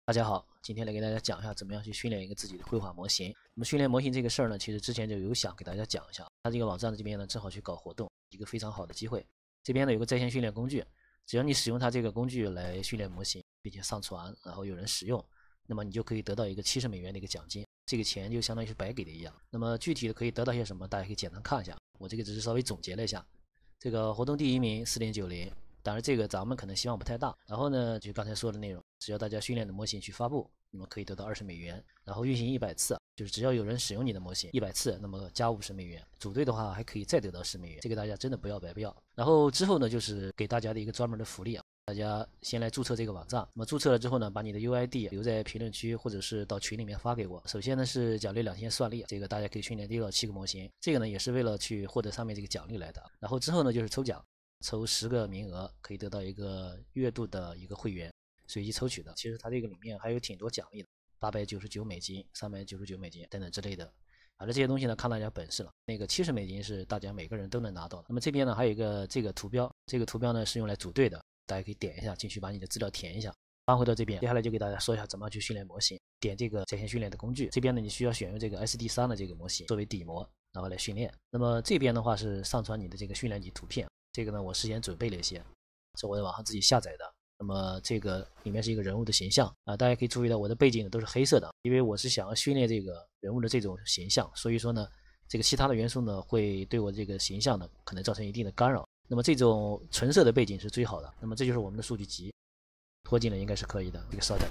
大家好，今天来给大家讲一下怎么样去训练一个自己的绘画模型。那么训练模型这个事儿呢，其实之前就有想给大家讲一下。它这个网站这边呢，正好去搞活动，一个非常好的机会。这边呢有个在线训练工具，只要你使用它这个工具来训练模型，并且上传，然后有人使用，那么你就可以得到一个$70的一个奖金。这个钱就相当于是白给的一样。那么具体的可以得到些什么，大家可以简单看一下。我这个只是稍微总结了一下。这个活动第1名4.90。当然，这个咱们可能希望不太大。然后呢，就刚才说的内容，只要大家训练的模型去发布，那么可以得到$20。然后运行100次，就是只要有人使用你的模型100次，那么加$50。组队的话还可以再得到$10，这个大家真的不要白不要。然后之后呢，就是给大家的一个专门的福利啊，大家先来注册这个网站。那么注册了之后呢，把你的 UID 留在评论区，或者是到群里面发给我。首先呢是奖励2000算力，这个大家可以训练6到7个模型。这个呢也是为了去获得上面这个奖励来的。然后之后呢就是抽奖。抽10个名额，可以得到一个月度的一个会员，随机抽取的。其实它这个里面还有挺多奖励的，$899、$399等等之类的。反正这些东西呢，看大家本事了。那个$70是大家每个人都能拿到的。那么这边呢还有一个这个图标，这个图标呢是用来组队的，大家可以点一下进去，把你的资料填一下。翻回到这边，接下来就给大家说一下怎么样去训练模型。点这个在线训练的工具，这边呢你需要选用这个 SD3的这个模型作为底模，然后来训练。那么这边的话是上传你的这个训练集图片。这个呢，我事先准备了一些，是我在网上自己下载的。那么这个里面是一个人物的形象啊，大家可以注意到我的背景呢都是黑色的，因为我是想要训练这个人物的这种形象，所以说呢，这个其他的元素呢会对我这个形象呢可能造成一定的干扰。那么这种纯色的背景是最好的。那么这就是我们的数据集，拖进来应该是可以的。这个稍等，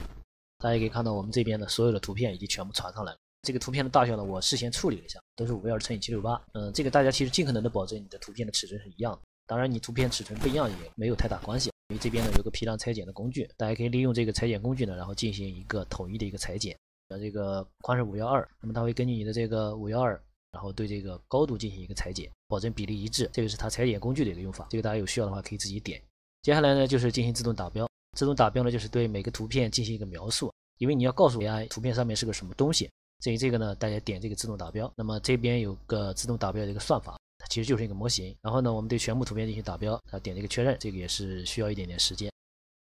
大家可以看到我们这边的所有的图片已经全部传上来了。这个图片的大小呢，我事先处理了一下，都是512×768。这个大家其实尽可能的保证你的图片的尺寸是一样的。当然，你图片尺寸不一样也没有太大关系，因为这边呢有个批量裁剪的工具，大家可以利用这个裁剪工具呢，然后进行一个统一的一个裁剪。这个宽是512，那么它会根据你的这个512，然后对这个高度进行一个裁剪，保证比例一致。这个是它裁剪工具的一个用法，这个大家有需要的话可以自己点。接下来呢就是进行自动打标，自动打标呢就是对每个图片进行一个描述，因为你要告诉 AI 图片上面是个什么东西。至于这个呢，大家点这个自动打标，那么这边有个自动打标的一个算法。它其实就是一个模型，然后呢，我们对全部图片进行打标，然后点这个确认，这个也是需要一点点时间。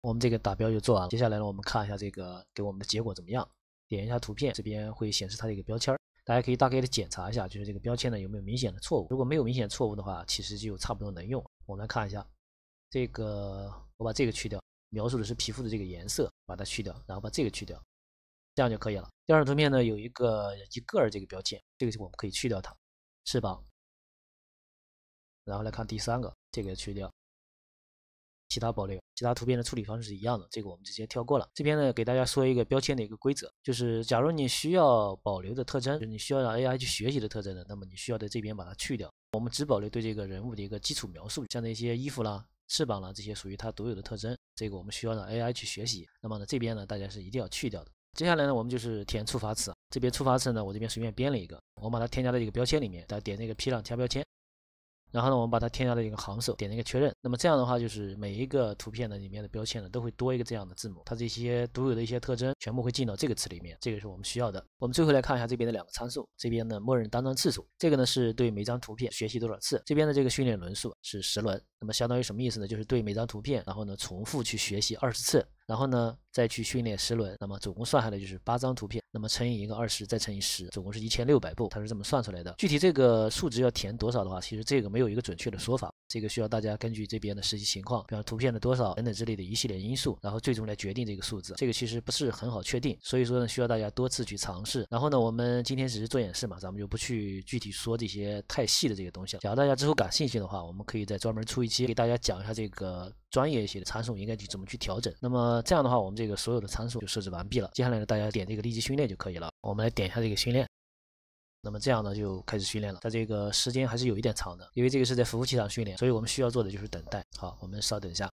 我们这个打标就做完了，接下来呢，我们看一下这个给我们的结果怎么样。点一下图片，这边会显示它的一个标签，大家可以大概的检查一下，就是这个标签呢有没有明显的错误。如果没有明显错误的话，其实就差不多能用。我们来看一下，这个我把这个去掉，描述的是皮肤的这个颜色，把它去掉，然后把这个去掉，这样就可以了。第二张图片呢有一个这个标签，这个我们可以去掉它，翅膀。然后来看第3个，这个去掉，其他保留，其他图片的处理方式是一样的，这个我们直接跳过了。这边呢给大家说一个标签的一个规则，就是假如你需要保留的特征，就是你需要让 AI 去学习的特征呢，那么你需要在这边把它去掉。我们只保留对这个人物的一个基础描述，像那些衣服啦、翅膀啦，这些属于它独有的特征，这个我们需要让 AI 去学习。那么呢这边呢大家是一定要去掉的。接下来呢我们就是填触发词，这边触发词呢我这边随便编了一个，我把它添加到这个标签里面，大家点这个批量加标签。然后呢，我们把它添加了一个行首，点那个确认。那么这样的话，就是每一个图片的里面的标签呢，都会多一个这样的字母，它这些独有的一些特征全部会进到这个词里面，这个是我们需要的。我们最后来看一下这边的2个参数，这边呢默认单张次数，这个呢是对每张图片学习多少次，这边的这个训练轮数是10轮。那么相当于什么意思呢？就是对每张图片，然后呢重复去学习20次，然后呢再去训练10轮，那么总共算下来就是8张图片，那么乘以一个20，再乘以10，总共是1600步，它是这么算出来的。具体这个数值要填多少的话，其实这个没有一个准确的说法，这个需要大家根据这边的实际情况，比方图片的多少等等之类的一系列因素，然后最终来决定这个数字。这个其实不是很好确定，所以说呢需要大家多次去尝试。然后呢，我们今天只是做演示嘛，咱们就不去具体说这些太细的这个东西了。假如大家之后感兴趣的话，我们可以再专门出一期给大家讲一下这个专业一些的参数应该去怎么去调整。那么这样的话，我们这个所有的参数就设置完毕了。接下来呢，大家点这个立即训练就可以了。我们来点一下这个训练。那么这样呢就开始训练了，它这个时间还是有一点长的，因为这个是在服务器上训练，所以我们需要做的就是等待。好，我们稍等一下，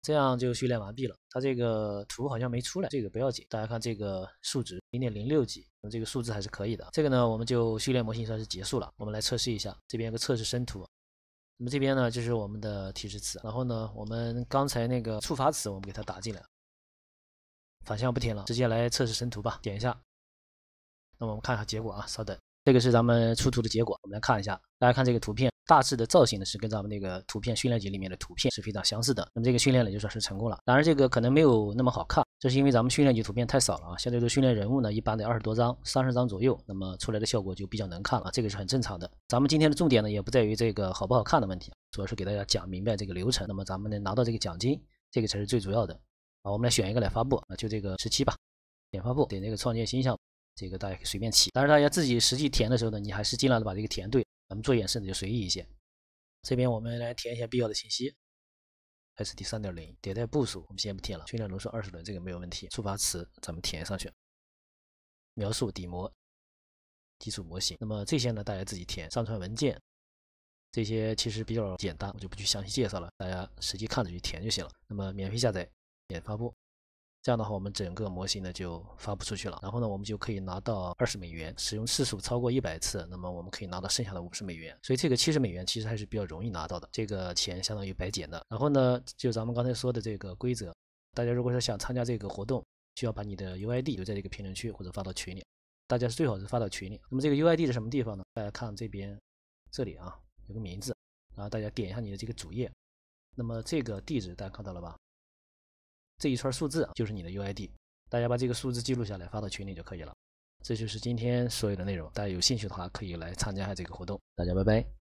这样就训练完毕了。它这个图好像没出来，这个不要紧，大家看这个数值0.06几，这个数字还是可以的。这个呢我们就训练模型算是结束了。我们来测试一下，这边有个测试生图。那么这边呢就是我们的提示词，然后呢我们刚才那个触发词我们给它打进来，反向不填了，直接来测试生图吧，点一下。那么我们看一下结果啊，稍等。这个是咱们出图的结果，我们来看一下。大家看这个图片，大致的造型呢是跟咱们那个图片训练集里面的图片是非常相似的。那么这个训练呢就算是成功了。当然这个可能没有那么好看，这是因为咱们训练集图片太少了啊。相对于训练人物呢，一般得20多张、30张左右，那么出来的效果就比较难看了，这个是很正常的。咱们今天的重点呢也不在于这个好不好看的问题，主要是给大家讲明白这个流程。那么咱们能拿到这个奖金，这个才是最主要的。好，我们来选一个来发布，就这个17吧，点发布，点这个创建新项目。这个大家可以随便起，但是大家自己实际填的时候呢，你还是尽量的把这个填对。咱们做演示呢就随意一些。这边我们来填一下必要的信息。SD 3.0迭代步数我们先不填了，训练轮数20轮这个没有问题。触发词咱们填上去。描述底模基础模型，那么这些呢大家自己填。上传文件这些其实比较简单，我就不去详细介绍了，大家实际看着去填就行了。那么免费下载，点发布。这样的话，我们整个模型呢就发布出去了。然后呢，我们就可以拿到20美元，使用次数超过100次，那么我们可以拿到剩下的50美元。所以这个70美元其实还是比较容易拿到的，这个钱相当于白捡的。然后呢，就咱们刚才说的这个规则，大家如果是想参加这个活动，需要把你的 UID 留在这个评论区或者发到群里。大家最好是发到群里。那么这个 UID 是什么地方呢？大家看这边这里啊，有个名字，然后大家点一下你的这个主页，那么这个地址大家看到了吧？这一串数字就是你的 UID， 大家把这个数字记录下来发到群里就可以了。这就是今天所有的内容，大家有兴趣的话可以来参加一下这个活动。大家拜拜。